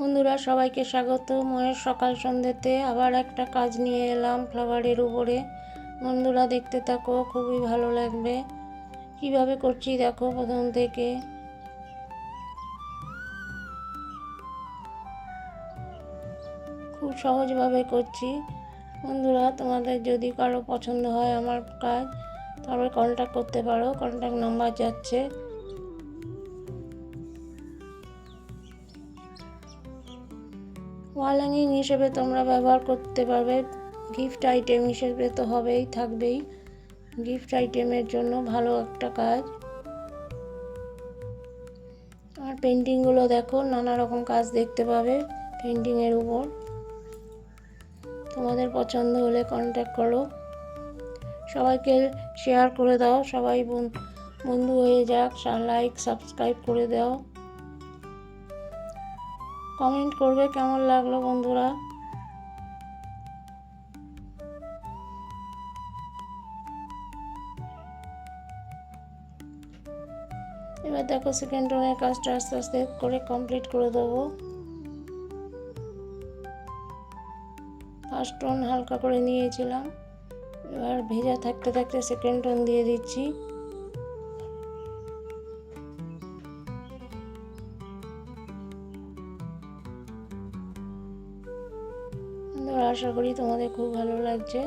বন্ধুরা সবাইকে স্বাগত ময়ের সকাল সন্ধ্যেতে আবার একটা কাজ নিয়ে এলাম ফ্লাওয়ারের উপরে। বন্ধুরা দেখতে থাকো, খুবই ভালো লাগবে। কিভাবে করছি দেখো প্রথম থেকে। খুব সহজভাবে করছি। বন্ধুরা তোমাদের যদি কারো পছন্দ হয় আমার কাজ, তবে কন্ট্যাক্ট করতে পারো, কন্ট্যাক্ট নাম্বার যাচ্ছে। ওয়াল হ্যাঙ্গিং হিসেবে তোমরা ব্যবহার করতে পারবে, গিফট আইটেম হিসেবে তো হবেই, থাকবেই। গিফট আইটেমের জন্য ভালো একটা কাজ। আর পেন্টিংগুলো দেখো, নানা রকম কাজ দেখতে পাবে পেন্টিংয়ের উপর। তোমাদের পছন্দ হলে কন্ট্যাক্ট করো। সবাইকে শেয়ার করে দাও, সবাই বন্ধু হয়ে যাক। লাইক সাবস্ক্রাইব করে দাও, কমেন্ট করবে কেমন লাগলো বন্ধুরা। এবার দেখো সেকেন্ড টোনের কাজটা আস্তে আস্তে করে কমপ্লিট করে দেবো। ফার্স্ট টোন হালকা করে নিয়েছিলাম, এবার ভেজা থাকতে থাকতে সেকেন্ড টোন দিয়ে দিচ্ছি। আশা করি তোমাদের খুব ভালো লাগছে।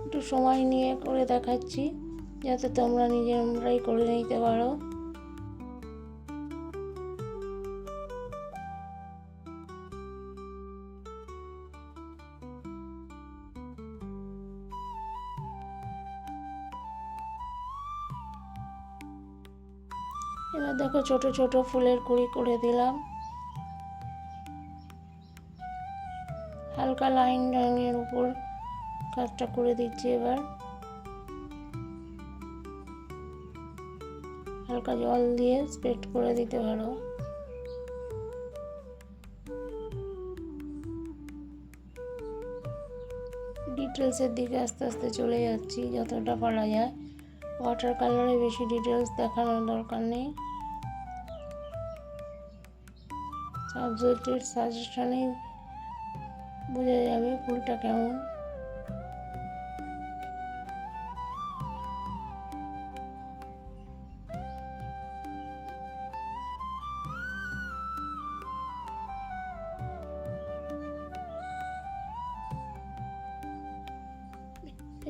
একটু সময় নিয়ে করে দেখাচ্ছি, যাতে তোমরা নিজেরাই করে নিতে পারো। এবার দেখো ছোট ছোট ফুলের কুঁড়ি করে দিলাম। হালকা লাইন রঙের উপর কাজটা করে দিচ্ছি। এবার হালকা জল দিয়ে স্প্রেড করে দিতে পারো। ডিটেলসের দিকে আস্তে আস্তে চলে যাচ্ছি যতটা পারা যায়। ওয়াটার কালারে বেশি ডিটেলস দেখানোর দরকার নেই, সাবজেক্টের সাজেশনেই বোঝা যাবে ফুলটা কেমন।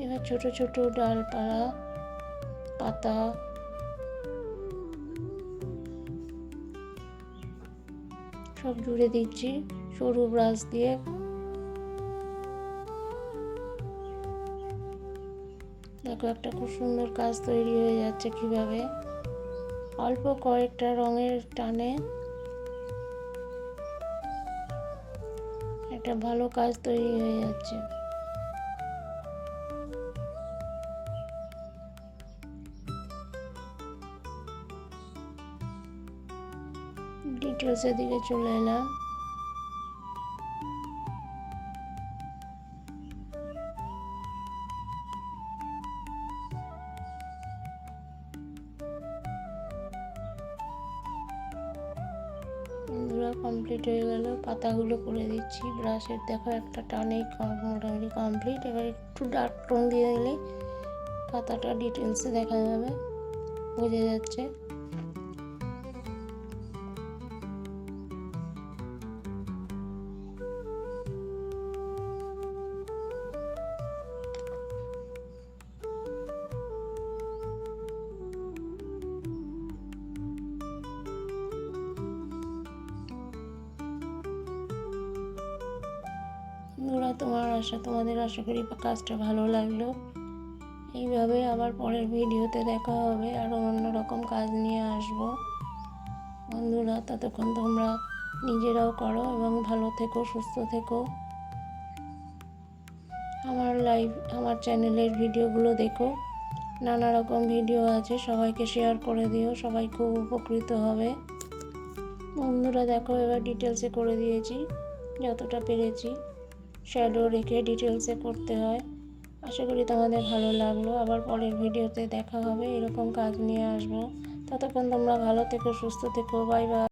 এবার ছোট ছোট ডালপালা, পাতা, সব জুড়ে দিচ্ছি সরু ব্রাশ দিয়ে। দেখো একটা খুব সুন্দর কাজ তৈরি হয়ে যাচ্ছে। কিভাবে অল্প কয়েকটা রঙের টানে একটা ভালো কাজ তৈরি হয়ে যাচ্ছে। ডিটেলসের দিকে চলে এলাম। বন্ধুরা কমপ্লিট হয়ে গেল, পাতাগুলো করে দিচ্ছি ব্রাশের। দেখো একটা টানেই মোটামুটি কমপ্লিট। এবার একটু ডার্ক টোন দিয়ে দিলে পাতাটা ডিটেলসে দেখা যাবে, বোঝা যাচ্ছে। তোমাদের আশা করি কাজটা ভালো লাগলো। এইভাবে আবার পরের ভিডিওতে দেখা হবে, আরও অন্যরকম কাজ নিয়ে আসব। বন্ধুরা ততক্ষণ তোমরা নিজেরাও করো এবং ভালো থেকো, সুস্থ থেকো। আমার চ্যানেলের ভিডিওগুলো দেখো, নানা রকম ভিডিও আছে, সবাইকে শেয়ার করে দিও, সবাই খুব উপকৃত হবে। বন্ধুরা দেখো এবার ডিটেলসে করে দিয়েছি যতটা পেরেছি। শ্যাডো রেখে ডিটেলসে করতে হয়। আশা করি তোমাদের ভালো লাগলো। আবার পরের ভিডিওতে দেখা হবে, এরকম কাজ নিয়ে আসবো। ততক্ষণ তোমরা ভালো থেকো, সুস্থ থেকো। Bye bye.